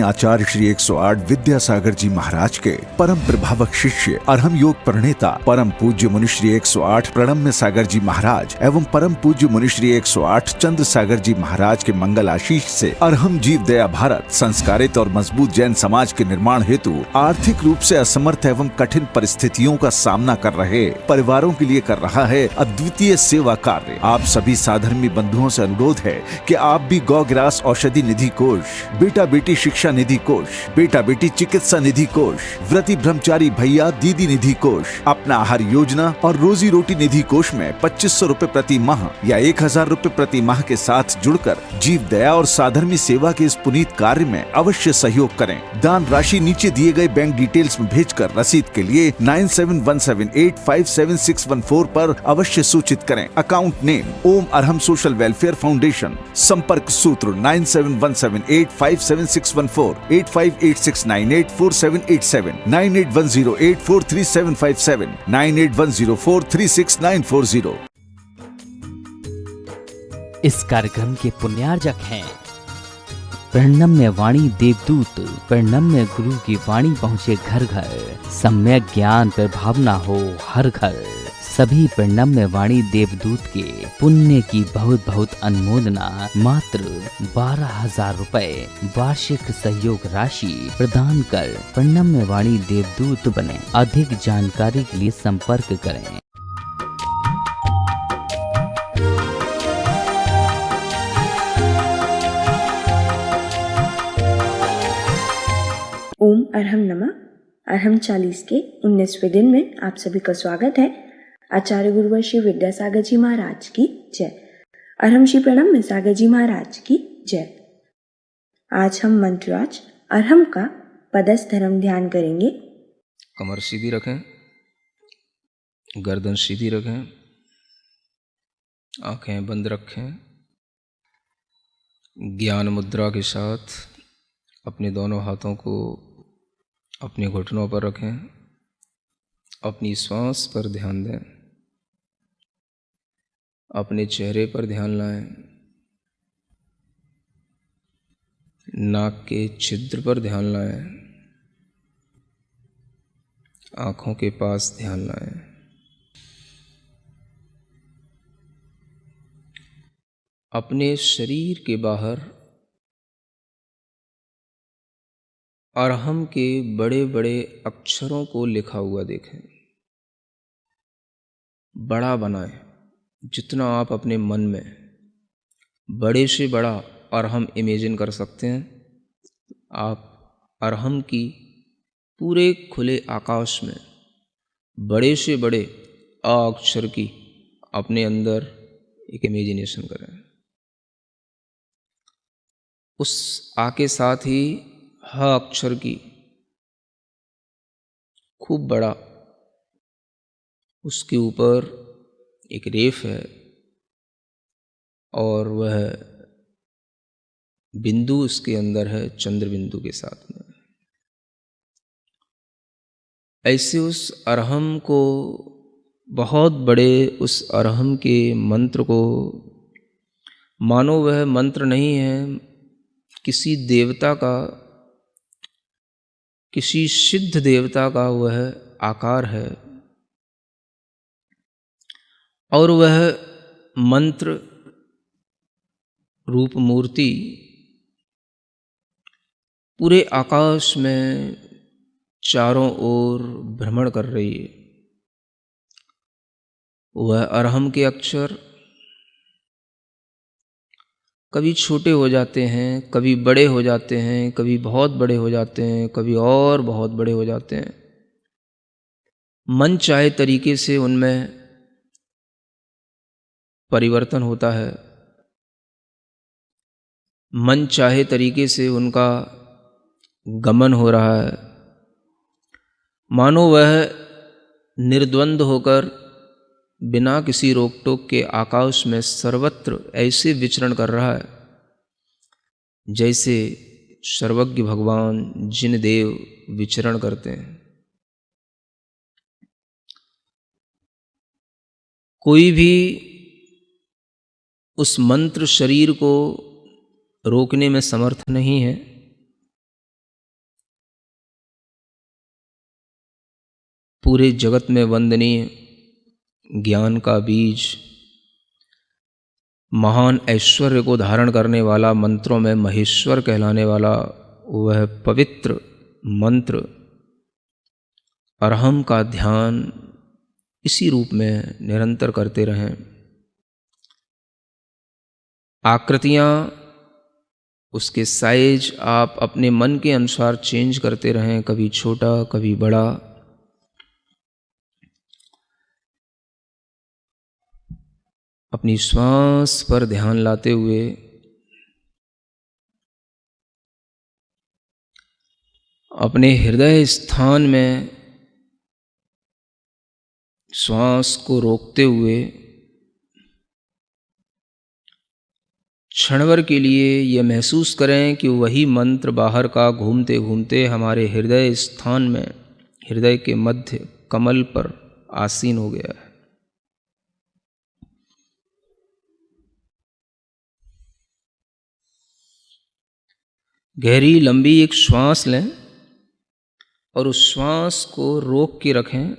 आचार्य श्री 108 विद्यासागर जी महाराज के परम प्रभावक शिष्य अरहम योग प्रणेता परम पूज्य मुनि श्री 108 प्रणम्य सागर जी महाराज एवं परम पूज्य मुनि श्री 108 चंद्र सागर जी महाराज के मंगल आशीष से अरहम जीव दया भारत संस्कारित और मजबूत जैन समाज के निर्माण हेतु आर्थिक रूप से असमर्थ एवं कठिन परिस्थितियों का सामना कर रहे परिवारों के लिए कर रहा है अद्वितीय सेवा कार्य। आप सभी साधर्मी बंधुओं से अनुरोध है कि आप भी गौ ग्रास औषधि निधि कोष, बेटा बेटी शिक्षा निधि कोष, बेटा बेटी चिकित्सा निधि कोष, व्रती ब्रह्मचारी भैया दीदी निधि कोष, अपना आहार योजना और रोजी रोटी निधि कोष में 2500 रूपए प्रति माह या 1000 रूपए प्रति माह के साथ जुड़कर जीव दया और साधर्मी सेवा के इस पुनीत कार्य में अवश्य सहयोग करें। दान राशि नीचे दिए गए बैंक डिटेल्स में भेजकर रसीद के लिए 9717857614 पर अवश्य सूचित करें। अकाउंट नेम ओम अरहम सोशल वेलफेयर फाउंडेशन। संपर्क सूत्र 9717857614, 8586984787, 9810843757, 9810436940। इस कार्यक्रम के पुण्यार्जक हैं प्रणम्य वाणी देवदूत। प्रणम्य गुरु की वाणी पहुँचे घर घर, सम्यक ज्ञान पर भावना हो हर घर। सभी प्रणम्य वाणी देवदूत के पुण्य की बहुत बहुत अनुमोदना मात्र 12,000 रुपए वार्षिक सहयोग राशि प्रदान कर प्रणम्य वाणी देवदूत बने। अधिक जानकारी के लिए संपर्क करें। ओम अरहम नमः। अरहम 40 के 19वें दिन में आप सभी का स्वागत है। आचार्य गुरुवर श्री विद्यासागर जी महाराज की जय। अरहम श्री प्रणम्य सागर जी महाराज की जय। आज हम मंत्रराज अरहम का पदस्थ धर्म ध्यान करेंगे। कमर सीधी रखें, गर्दन सीधी रखें, आंखें बंद रखें। ज्ञान मुद्रा के साथ अपने दोनों हाथों को अपने घुटनों पर रखें। अपनी श्वास पर ध्यान दें। अपने चेहरे पर ध्यान लाएं। नाक के छिद्र पर ध्यान लाएं। आँखों के पास ध्यान लाएं। अपने शरीर के बाहर अरहम के बड़े बड़े अक्षरों को लिखा हुआ देखें। बड़ा बनाएं, जितना आप अपने मन में बड़े से बड़ा अरहम इमेजिन कर सकते हैं। आप अरहम की पूरे खुले आकाश में बड़े से बड़े अ अक्षर की अपने अंदर एक इमेजिनेशन करें। उस आ के साथ ही ह अक्षर की खूब बड़ा उसके ऊपर एक रेफ है और वह बिंदु उसके अंदर है चंद्र बिंदु के साथ में। ऐसे उस अरहम को, बहुत बड़े उस अरहम के मंत्र को मानो वह मंत्र नहीं है, किसी देवता का, किसी सिद्ध देवता का वह आकार है और वह मंत्र रूप मूर्ति पूरे आकाश में चारों ओर भ्रमण कर रही है। वह अरहम के अक्षर कभी छोटे हो जाते हैं, कभी बड़े हो जाते हैं, कभी बहुत बड़े हो जाते हैं, कभी और बहुत बड़े हो जाते हैं। मन चाहे तरीके से उनमें परिवर्तन होता है। मन चाहे तरीके से उनका गमन हो रहा है। मानो वह निर्द्वंद होकर बिना किसी रोक टोक के आकाश में सर्वत्र ऐसे विचरण कर रहा है जैसे सर्वज्ञ भगवान जिन देव विचरण करते हैं। कोई भी उस मंत्र शरीर को रोकने में समर्थ नहीं है। पूरे जगत में वंदनीय ज्ञान का बीज, महान ऐश्वर्य को धारण करने वाला, मंत्रों में महेश्वर कहलाने वाला वह पवित्र मंत्र अरहम का ध्यान इसी रूप में निरंतर करते रहें। आकृतियाँ, उसके साइज आप अपने मन के अनुसार चेंज करते रहें, कभी छोटा कभी बड़ा। अपनी श्वास पर ध्यान लाते हुए अपने हृदय स्थान में श्वास को रोकते हुए क्षणभर के लिए यह महसूस करें कि वही मंत्र बाहर का घूमते घूमते हमारे हृदय स्थान में, हृदय के मध्य कमल पर आसीन हो गया है। गहरी लंबी एक श्वास लें और उस श्वास को रोक के रखें।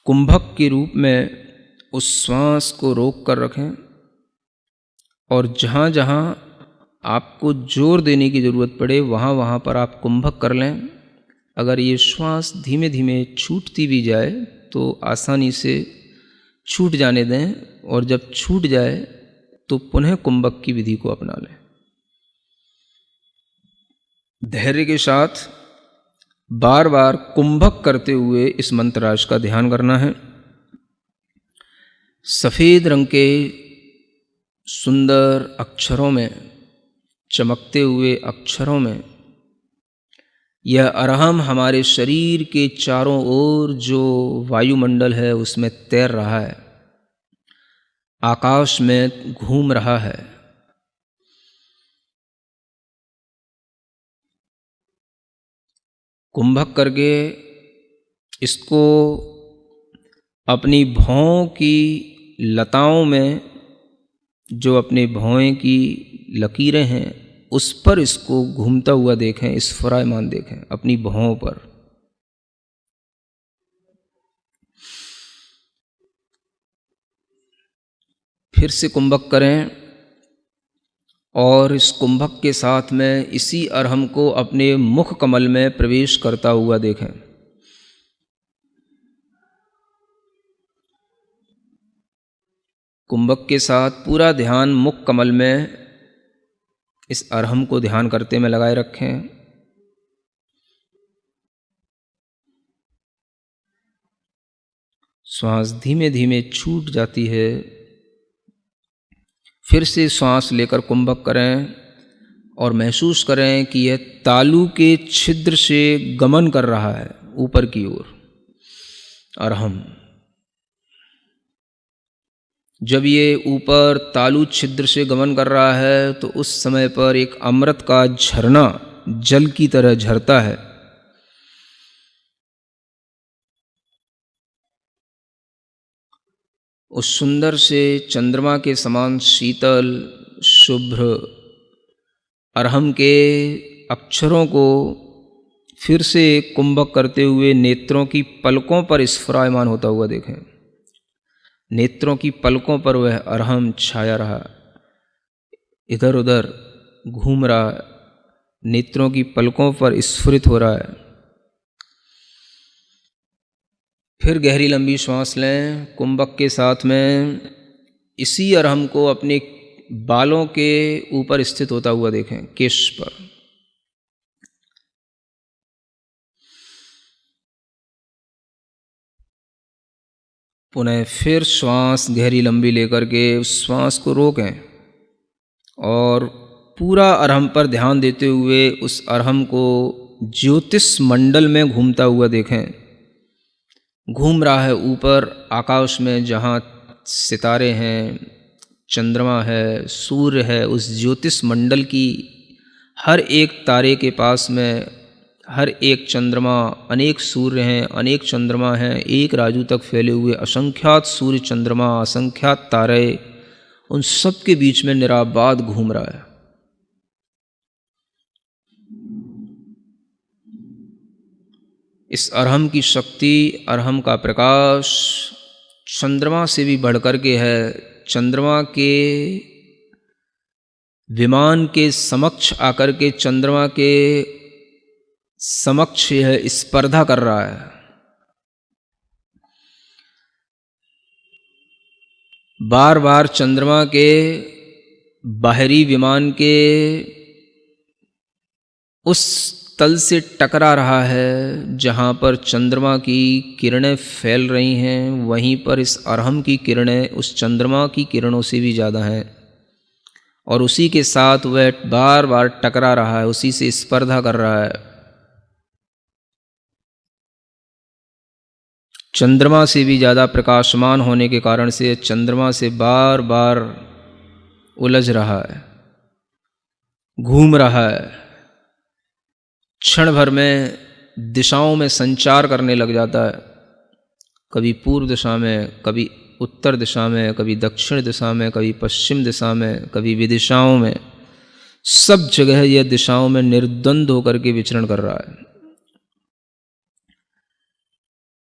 कुंभक के रूप में उस श्वास को रोक कर रखें और जहाँ जहाँ आपको जोर देने की ज़रूरत पड़े वहाँ वहाँ पर आप कुंभक कर लें। अगर ये श्वास धीमे धीमे छूटती भी जाए तो आसानी से छूट जाने दें, और जब छूट जाए तो पुनः कुंभक की विधि को अपना लें। धैर्य के साथ बार बार कुंभक करते हुए इस मंत्रराज का ध्यान करना है। सफ़ेद रंग के सुंदर अक्षरों में, चमकते हुए अक्षरों में यह अरहम हमारे शरीर के चारों ओर जो वायुमंडल है उसमें तैर रहा है, आकाश में घूम रहा है। कुंभक करके इसको अपनी भौं की लताओं में, जो अपने भौं की लकीरें हैं उस पर इसको घूमता हुआ देखें, स्फुरायमान देखें अपनी भौं पर। फिर से कुंभक करें और इस कुंभक के साथ में इसी अरहम को अपने मुख कमल में प्रवेश करता हुआ देखें। कुंभक के साथ पूरा ध्यान मुख कमल में इस अरहम को ध्यान करते में लगाए रखें। श्वास धीमे धीमे छूट जाती है। फिर से श्वास लेकर कुंभक करें और महसूस करें कि यह तालू के छिद्र से गमन कर रहा है ऊपर की ओर अरहम। जब ये ऊपर तालु छिद्र से गमन कर रहा है तो उस समय पर एक अमृत का झरना जल की तरह झरता है। उस सुंदर से चंद्रमा के समान शीतल शुभ्र अरहम के अक्षरों को फिर से कुंभक करते हुए नेत्रों की पलकों पर स्फुरायमान होता हुआ देखें। नेत्रों की पलकों पर वह अरहम छाया रहा, इधर उधर घूम रहा, नेत्रों की पलकों पर स्फुरित हो रहा है। फिर गहरी लंबी श्वास लें। कुंभक के साथ में इसी अरहम को अपने बालों के ऊपर स्थित होता हुआ देखें, केश पर। पुनः फिर श्वास गहरी लंबी लेकर के उस श्वास को रोकें और पूरा अरहम पर ध्यान देते हुए उस अरहम को ज्योतिष मंडल में घूमता हुआ देखें। घूम रहा है ऊपर आकाश में, जहाँ सितारे हैं, चंद्रमा है, सूर्य है, उस ज्योतिष मंडल की हर एक तारे के पास में हर एक चंद्रमा, अनेक सूर्य हैं, अनेक चंद्रमा हैं, एक राजू तक फैले हुए असंख्यात सूर्य चंद्रमा, असंख्यात तारे, उन सब के बीच में निराबाद घूम रहा है। इस अरहम की शक्ति, अरहम का प्रकाश चंद्रमा से भी बढ़कर के है। चंद्रमा के विमान के समक्ष आकर के चंद्रमा के समक्ष यह स्पर्धा कर रहा है। बार बार चंद्रमा के बाहरी विमान के उस तल से टकरा रहा है जहाँ पर चंद्रमा की किरणें फैल रही हैं, वहीं पर इस अरहम की किरणें उस चंद्रमा की किरणों से भी ज़्यादा हैं और उसी के साथ वह बार बार टकरा रहा है, उसी से स्पर्धा कर रहा है। चंद्रमा से भी ज़्यादा प्रकाशमान होने के कारण से चंद्रमा से बार बार उलझ रहा है, घूम रहा है, क्षण भर में दिशाओं में संचार करने लग जाता है। कभी पूर्व दिशा में, कभी उत्तर दिशा में, कभी दक्षिण दिशा में, कभी पश्चिम दिशा में, कभी विदिशाओं में, सब जगह यह दिशाओं में निर्द्वंद होकर के विचरण कर रहा है।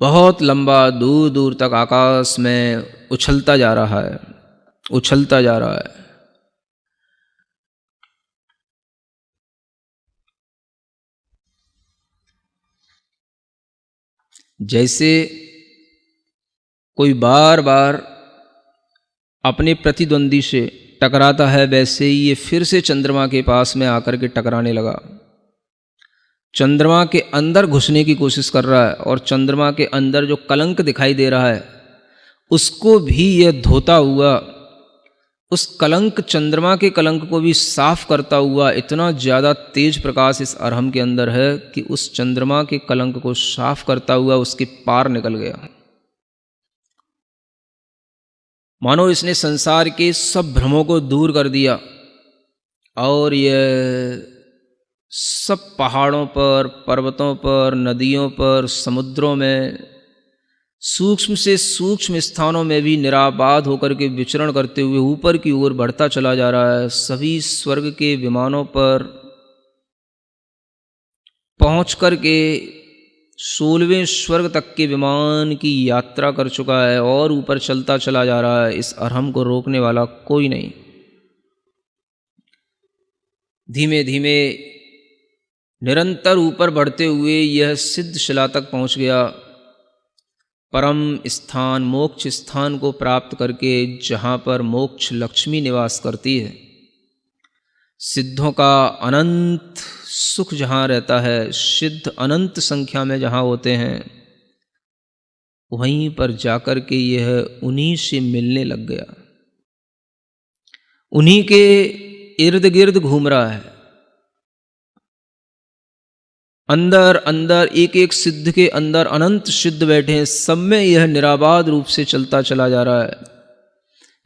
बहुत लंबा दूर दूर तक आकाश में उछलता जा रहा है, उछलता जा रहा है। जैसे कोई बार बार अपने प्रतिद्वंदी से टकराता है, वैसे ही ये फिर से चंद्रमा के पास में आकर के टकराने लगा। चंद्रमा के अंदर घुसने की कोशिश कर रहा है और चंद्रमा के अंदर जो कलंक दिखाई दे रहा है उसको भी यह धोता हुआ, उस कलंक, चंद्रमा के कलंक को भी साफ करता हुआ, इतना ज़्यादा तेज प्रकाश इस अरहम के अंदर है कि उस चंद्रमा के कलंक को साफ करता हुआ उसके पार निकल गया। मानो इसने संसार के सब भ्रमों को दूर कर दिया और यह सब पहाड़ों पर, पर्वतों पर, नदियों पर, समुद्रों में, सूक्ष्म से सूक्ष्म स्थानों में भी निराबाद होकर के विचरण करते हुए ऊपर की ओर बढ़ता चला जा रहा है। सभी स्वर्ग के विमानों पर पहुंच कर के 16वें स्वर्ग तक के विमान की यात्रा कर चुका है और ऊपर चलता चला जा रहा है। इस अरहम को रोकने वाला कोई नहीं। धीमे धीमे निरंतर ऊपर बढ़ते हुए यह सिद्ध शिला तक पहुंच गया, परम स्थान, मोक्ष स्थान को प्राप्त करके, जहाँ पर मोक्ष लक्ष्मी निवास करती है। सिद्धों का अनंत सुख जहाँ रहता है, सिद्ध अनंत संख्या में जहाँ होते हैं, वहीं पर जाकर के यह उन्हीं से मिलने लग गया, उन्हीं के इर्द गिर्द घूम रहा है। अंदर अंदर एक एक सिद्ध के अंदर अनंत सिद्ध बैठे हैं, सब में यह निराबाद रूप से चलता चला जा रहा है।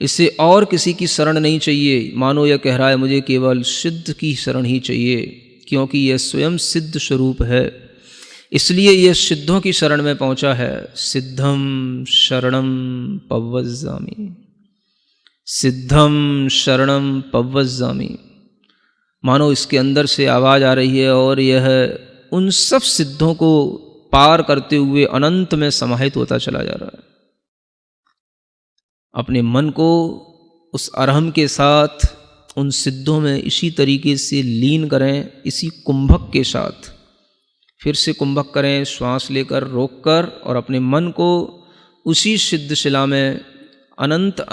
इसे और किसी की शरण नहीं चाहिए। मानो यह कह रहा है मुझे केवल सिद्ध की शरण ही चाहिए, क्योंकि यह स्वयं सिद्ध स्वरूप है, इसलिए यह सिद्धों की शरण में पहुंचा है। सिद्धम शरणम पव्वज्जामि, सिद्धम शरणम पव्वज्जामि। मानो इसके अंदर से आवाज आ रही है और यह उन सब सिद्धों को पार करते हुए अनंत में समाहित होता चला जा रहा है। अपने मन को उस अरहम के साथ उन सिद्धों में इसी तरीके से लीन करें, इसी कुंभक के साथ। फिर से कुंभक करें, श्वास लेकर, रोककर, और अपने मन को उसी सिद्ध शिला में, अनंत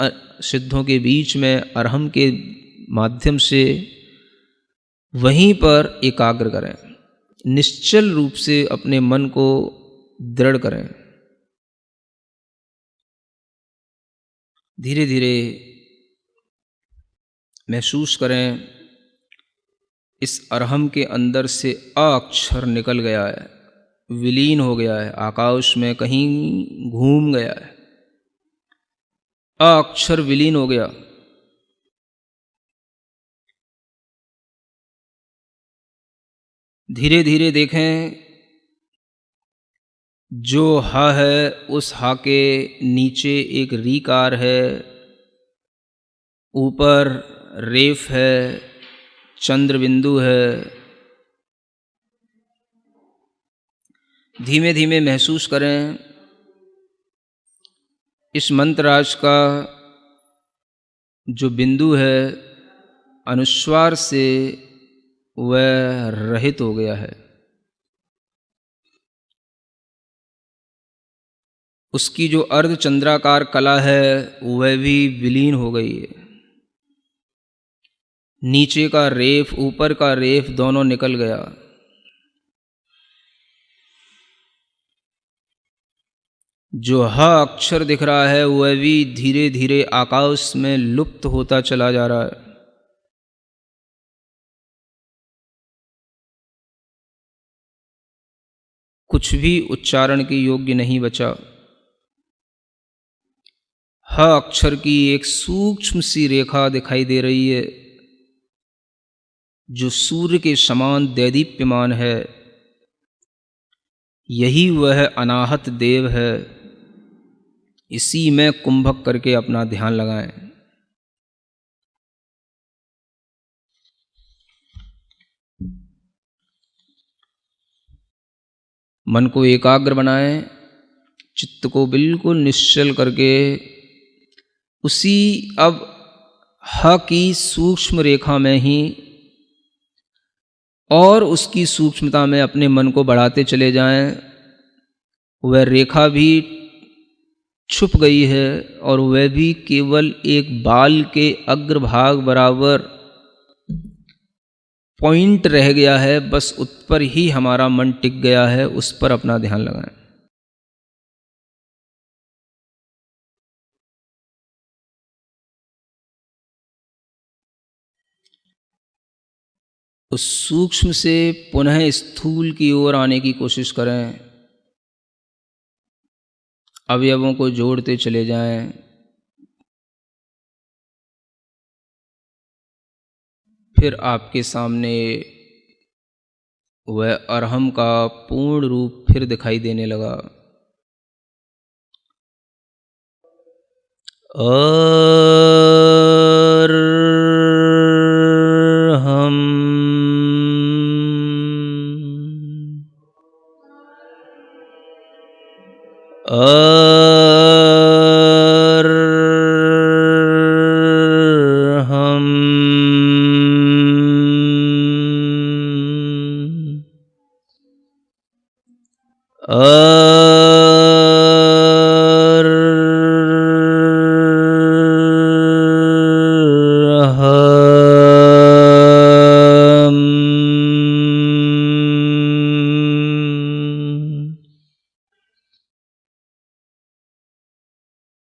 सिद्धों के बीच में, अरहम के माध्यम से वहीं पर एकाग्र करें। निश्चल रूप से अपने मन को दृढ़ करें। धीरे धीरे महसूस करें इस अरहम के अंदर से अ अक्षर निकल गया है, विलीन हो गया है, आकाश में कहीं घूम गया है। अ अक्षर विलीन हो गया। धीरे धीरे देखें, जो हा है उस हा के नीचे एक रीकार है, ऊपर रेफ है, चंद्र बिंदु है। धीमे धीमे महसूस करें इस मंत्रराज का जो बिंदु है अनुस्वार से वह रहित हो गया है, उसकी जो अर्धचंद्राकार कला है वह भी विलीन हो गई है। नीचे का रेफ ऊपर का रेफ दोनों निकल गया। जो ह अक्षर दिख रहा है वह भी धीरे धीरे आकाश में लुप्त होता चला जा रहा है। कुछ भी उच्चारण के योग्य नहीं बचा। ह अक्षर की एक सूक्ष्म सी रेखा दिखाई दे रही है जो सूर्य के समान दैदीप्यमान है। यही वह अनाहत देव है। इसी में कुंभक करके अपना ध्यान लगाएं। मन को एकाग्र बनाएं, चित्त को बिल्कुल निश्चल करके उसी अब ह की सूक्ष्म रेखा में ही और उसकी सूक्ष्मता में अपने मन को बढ़ाते चले जाएं। वह रेखा भी छुप गई है और वह भी केवल एक बाल के अग्रभाग बराबर पॉइंट रह गया है। बस उस पर ही हमारा मन टिक गया है, उस पर अपना ध्यान लगाएं। उस सूक्ष्म से पुनः स्थूल की ओर आने की कोशिश करें। अवयवों को जोड़ते चले जाएं। फिर आपके सामने वह अरहम का पूर्ण रूप फिर दिखाई देने लगा।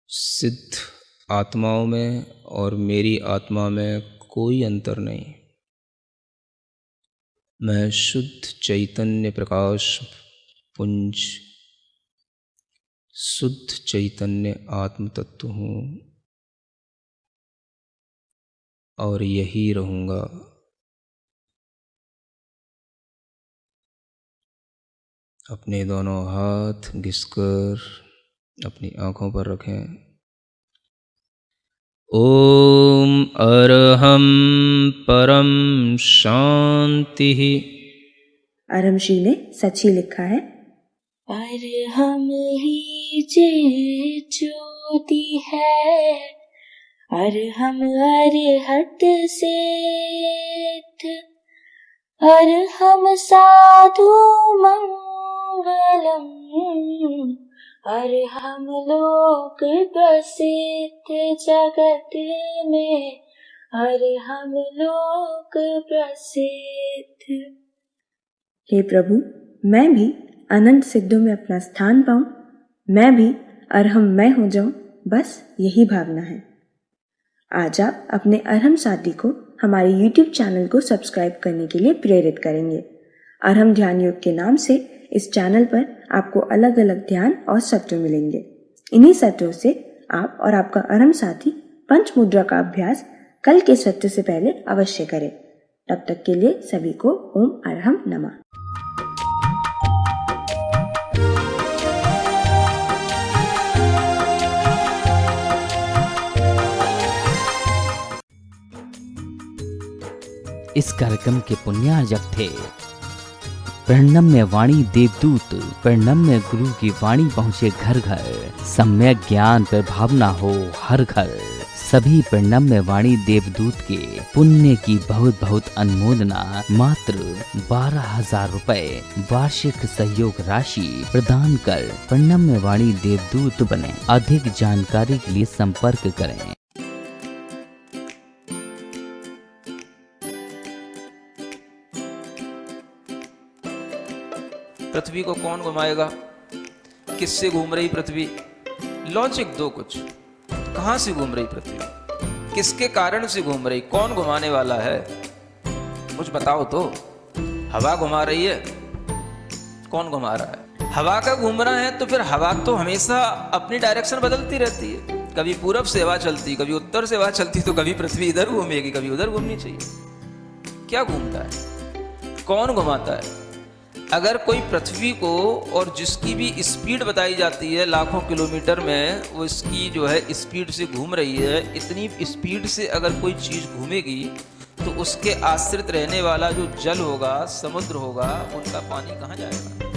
सिद्ध आत्माओं में और मेरी आत्मा में कोई अंतर नहीं। मैं शुद्ध चैतन्य प्रकाश पुंज, शुद्ध चैतन्य आत्म तत्व हूँ और यही रहूँगा। अपने दोनों हाथ घिसकर अपनी आँखों पर रखें। ओम अरहम परम शांति। अरहम श्री ने सच ही लिखा है। अरहम ही जे ज्योति है, अरहम अरहत सिद्ध, अरहम साधु मंगलम, अरहम लोक प्रसिद्ध जगत में, अरहम लोक प्रसिद्ध। हे प्रभु, मैं भी अनंत सिद्धों में अपना स्थान पाऊं, मैं भी अरहम मैं हो जाऊं, बस यही भावना है। आज आप अपने अरहम साथी को हमारे YouTube चैनल को सब्सक्राइब करने के लिए प्रेरित करेंगे। अरहम ध्यान योग के नाम से इस चैनल पर आपको अलग अलग ध्यान और सत्र मिलेंगे। इन्हीं सत्रों से आप और आपका अरहम साथी पंच मुद्रा का अभ्यास कल के सत्र से पहले अवश्य करें। तब तक के लिए सभी को ओम अरहम नमः। इस कार्यक्रम के पुण्यार्जक थे प्रणम्य वाणी देवदूत, प्रणम्य गुरु की वाणी पहुँचे घर घर, सम्यक ज्ञान पर भावना हो हर घर। सभी प्रणम्य वाणी देवदूत के पुण्य की बहुत बहुत अनुमोदना मात्र 12,000 रुपए वार्षिक सहयोग राशि प्रदान कर प्रणम्य वाणी देवदूत बने। अधिक जानकारी के लिए संपर्क करें। पृथ्वी को कौन घुमाएगा? किससे घूम रही पृथ्वी? लॉजिक दो कुछ। कहां से घूम रही पृथ्वी? किसके कारण से घूम रही? कौन घुमाने वाला है? कुछ बताओ तो। हवा घुमा रही है? कौन घुमा रहा है? हवा का घूमना है तो फिर हवा तो हमेशा अपनी डायरेक्शन बदलती रहती है। कभी पूरब से हवा चलती, कभी उत्तर से हवा चलती, तो कभी पृथ्वी इधर घूमेगी, कभी उधर घूमनी चाहिए। क्या घूमता है? कौन घुमाता है? अगर कोई पृथ्वी को, और जिसकी भी स्पीड बताई जाती है लाखों किलोमीटर में, वो इसकी जो है स्पीड से घूम रही है, इतनी स्पीड से अगर कोई चीज़ घूमेगी तो उसके आश्रित रहने वाला जो जल होगा, समुद्र होगा, उनका पानी कहाँ जाएगा?